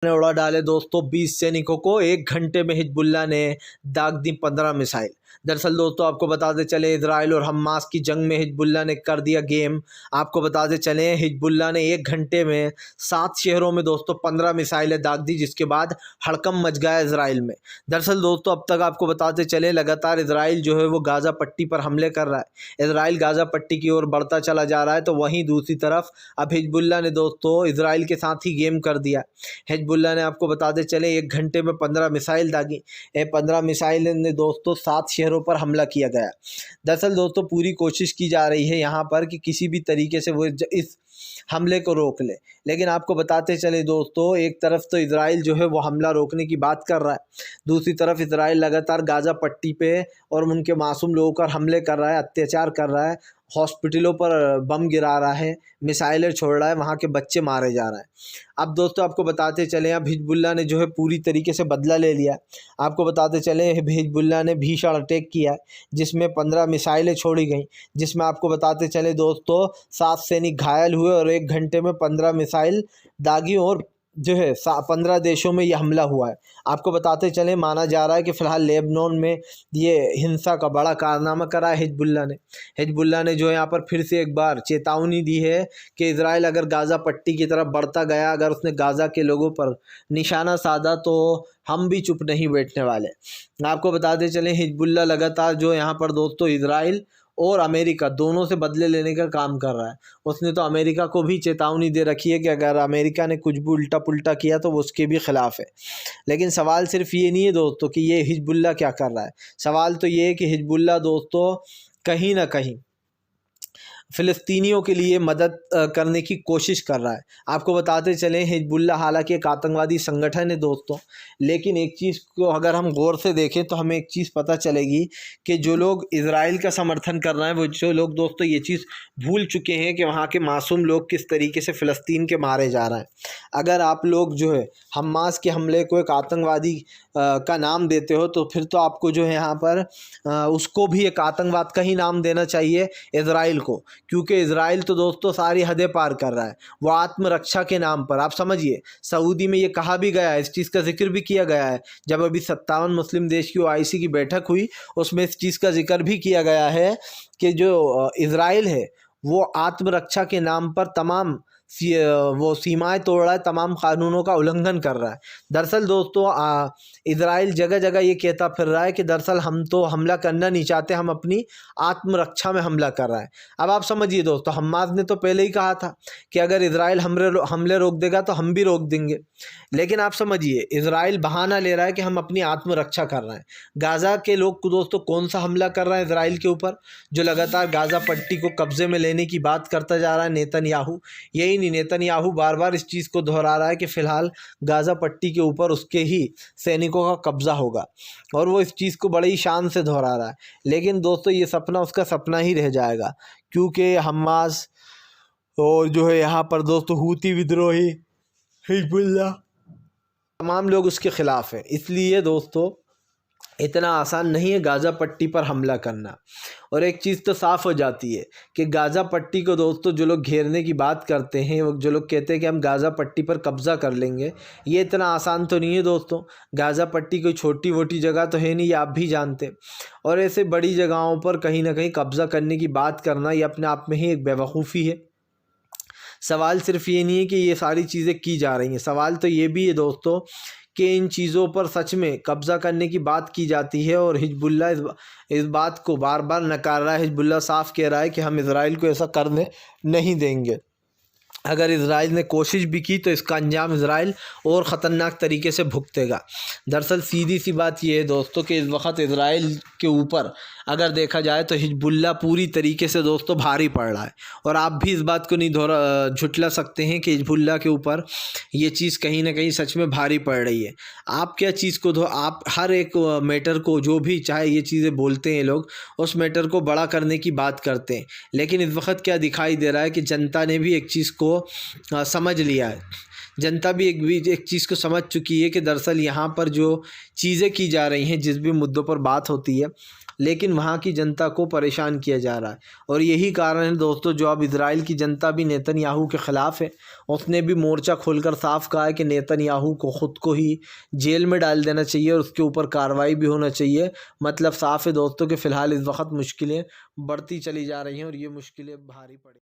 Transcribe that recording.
ने उड़ा डाले दोस्तों 20 सैनिकों को। 1 घंटे में हिजबुल्लाह ने दाग दी 15 मिसाइल। दरअसल दोस्तों आपको बताते चले इजराइल और हमास की जंग में हिजबुल्लाह ने कर दिया गेम। आपको बताते चले हिजबुल्लाह ने 1 घंटे में 7 शहरों में दोस्तों 15 मिसाइलें दाग दी, जिसके बाद हड़कंप मच गया इजराइल में। दरअसल दोस्तों अब तक आपको बताते चले लगातार इजराइल जो है वो गाज़ा पट्टी पर हमले कर रहा है। इजराइल गाज़ा पट्टी की ओर बढ़ता चला जा रहा है, तो वहीं दूसरी तरफ अब हिजबुल्लाह ने दोस्तों इजराइल के साथ ही गेम कर दिया। हिजबुल्लाह ने आपको बताते चले 1 घंटे में 15 मिसाइल दागी। 15 मिसाइल ने दोस्तों 7 शहरों पर हमला किया गया। दरअसल दोस्तों पूरी कोशिश की जा रही है यहाँ पर कि किसी भी तरीके से वो इस हमले को रोक ले, लेकिन आपको बताते चले दोस्तों एक तरफ तो इजराइल जो है वो हमला रोकने की बात कर रहा है, दूसरी तरफ इजराइल लगातार गाज़ा पट्टी पे और उनके मासूम लोगों पर हमले कर रहा है, अत्याचार कर रहा है, हॉस्पिटलों पर बम गिरा रहा है, मिसाइलें छोड़ रहा है, वहाँ के बच्चे मारे जा रहे हैं। अब दोस्तों आपको बताते चले अब हिजबुल्लाह ने जो है पूरी तरीके से बदला ले लिया। आपको बताते चले हिजबुल्लाह ने भीषण अटैक किया जिसमें 15 मिसाइलें छोड़ी गई, जिसमें आपको बताते चले दोस्तों 7 सैनिक घायल हुए और 1 घंटे में 15 मिसाइल दागी और जो है 15 देशों में ये हमला हुआ है। आपको बताते चले माना जा रहा है कि फ़िलहाल लेबनान में ये हिंसा का बड़ा कारनामा करा है हिजबुल्लाह ने जो है यहाँ पर फिर से एक बार चेतावनी दी है कि इजराइल अगर गाज़ा पट्टी की तरफ बढ़ता गया, अगर उसने गाज़ा के लोगों पर निशाना साधा तो हम भी चुप नहीं बैठने वाले। आपको बताते चले हिजबुल्लाह लगातार जो यहाँ पर दोस्तों इजराइल और अमेरिका दोनों से बदले लेने का काम कर रहा है। उसने तो अमेरिका को भी चेतावनी दे रखी है कि अगर अमेरिका ने कुछ भी उल्टा पुल्टा किया तो वो उसके भी ख़िलाफ़ है। लेकिन सवाल सिर्फ ये नहीं है दोस्तों कि ये हिजबुल्लाह क्या कर रहा है, सवाल तो ये है कि हिजबुल्लाह दोस्तों कहीं ना कहीं फ़िलिस्तीनियों के लिए मदद करने की कोशिश कर रहा है। आपको बताते चलें हिजबुल्लाह हालांकि एक आतंकवादी संगठन है दोस्तों, लेकिन एक चीज़ को अगर हम गौर से देखें तो हमें एक चीज़ पता चलेगी कि जो लोग इजराइल का समर्थन कर रहे हैं वो जो लोग दोस्तों ये चीज़ भूल चुके हैं कि वहाँ के मासूम लोग किस तरीके से फ़िलिस्तीन के मारे जा रहे हैं। अगर आप लोग जो है हमास के हमले को एक आतंकवादी का नाम देते हो तो फिर तो आपको जो है यहाँ पर उसको भी एक आतंकवाद का ही नाम देना चाहिए इजराइल को, क्योंकि इजराइल तो दोस्तों सारी हदें पार कर रहा है। वो आत्मरक्षा के नाम पर आप समझिए सऊदी में ये कहा भी गया है, इस चीज़ का जिक्र भी किया गया है। जब अभी 57 मुस्लिम देश की OIC की बैठक हुई उसमें इस चीज़ का जिक्र भी किया गया है कि जो इजराइल है वो आत्मरक्षा के नाम पर तमाम वो सीमाएं तोड़ रहा है, तमाम कानूनों का उल्लंघन कर रहा है। दरअसल दोस्तों इजराइल जगह जगह ये कहता फिर रहा है कि दरअसल हम तो हमला करना नहीं चाहते, हम अपनी आत्मरक्षा में हमला कर रहा है। अब आप समझिए दोस्तों हमास ने तो पहले ही कहा था कि अगर इजराइल हमले रोक देगा तो हम भी रोक देंगे, लेकिन आप समझिए इजराइल बहाना ले रहा है कि हम अपनी आत्मरक्षा कर रहे हैं। गाज़ा के लोग को दोस्तों कौन सा हमला कर रहा है इजराइल के ऊपर, जो लगातार गाज़ा पट्टी को कब्जे में लेने की बात करता जा रहा है नेतन्याहू। यही नहीं, नेतन्याहू बार बार इस चीज़ को दोहरा रहा है कि फ़िलहाल गाज़ा पट्टी के ऊपर उसके ही सैनिकों का कब्ज़ा होगा और वो इस चीज़ को बड़ी शान से दोहरा रहा है। लेकिन दोस्तों ये सपना उसका सपना ही रह जाएगा, क्योंकि हमास और जो है यहाँ पर दोस्तों हूती विद्रोही हिजबुल्लाह तमाम लोग उसके ख़िलाफ़ हैं। इसलिए दोस्तों इतना आसान नहीं है गाज़ा पट्टी पर हमला करना। और एक चीज़ तो साफ़ हो जाती है कि गाज़ा पट्टी को दोस्तों जो लोग घेरने की बात करते हैं, वो जो लोग कहते हैं कि हम गाज़ा पट्टी पर कब्ज़ा कर लेंगे, ये इतना आसान तो नहीं है दोस्तों। गाज़ा पट्टी कोई छोटी वोटी जगह तो है नहीं, ये आप भी जानते। और ऐसे बड़ी जगहों पर कहीं ना कहीं कब्ज़ा करने की बात करना ये अपने आप में ही एक बेवकूफ़ी है। सवाल सिर्फ ये नहीं है कि ये सारी चीज़ें की जा रही हैं, सवाल तो ये भी है दोस्तों कि इन चीज़ों पर सच में कब्ज़ा करने की बात की जाती है और हिजबुल्लाह इस बात को बार बार नकार रहा है। हिजबुल्लाह साफ कह रहा है कि हम इजराइल को ऐसा करने नहीं देंगे। अगर इजराइल ने कोशिश भी की तो इसका अंजाम इजराइल और ख़तरनाक तरीके से भुगतेगा। दरअसल सीधी सी बात यह है दोस्तों कि इस वक्त इजराइल के ऊपर अगर देखा जाए तो हिजबुल्लाह पूरी तरीके से दोस्तों भारी पड़ रहा है, और आप भी इस बात को नहीं झुठला सकते हैं कि हिजबुल्लाह के ऊपर ये चीज़ कहीं ना कहीं सच में भारी पड़ रही है। आप क्या चीज़ को आप हर एक मैटर को जो भी चाहे ये चीज़ें बोलते हैं लोग, उस मैटर को बड़ा करने की बात करते हैं, लेकिन इस वक्त क्या दिखाई दे रहा है कि जनता ने भी एक चीज़ को समझ लिया है। जनता भी एक चीज़ को समझ चुकी है कि दरअसल यहाँ पर जो चीज़ें की जा रही हैं, जिस भी मुद्दों पर बात होती है, लेकिन वहाँ की जनता को परेशान किया जा रहा है। और यही कारण है दोस्तों, जो अब इजराइल की जनता भी नेतन्याहू के ख़िलाफ़ है। उसने भी मोर्चा खोलकर साफ कहा है कि नेतन्याहू को ख़ुद को ही जेल में डाल देना चाहिए और उसके ऊपर कार्रवाई भी होना चाहिए। मतलब साफ है दोस्तों कि फ़िलहाल इस वक्त मुश्किलें बढ़ती चली जा रही हैं और ये मुश्किलें भारी पड़ी।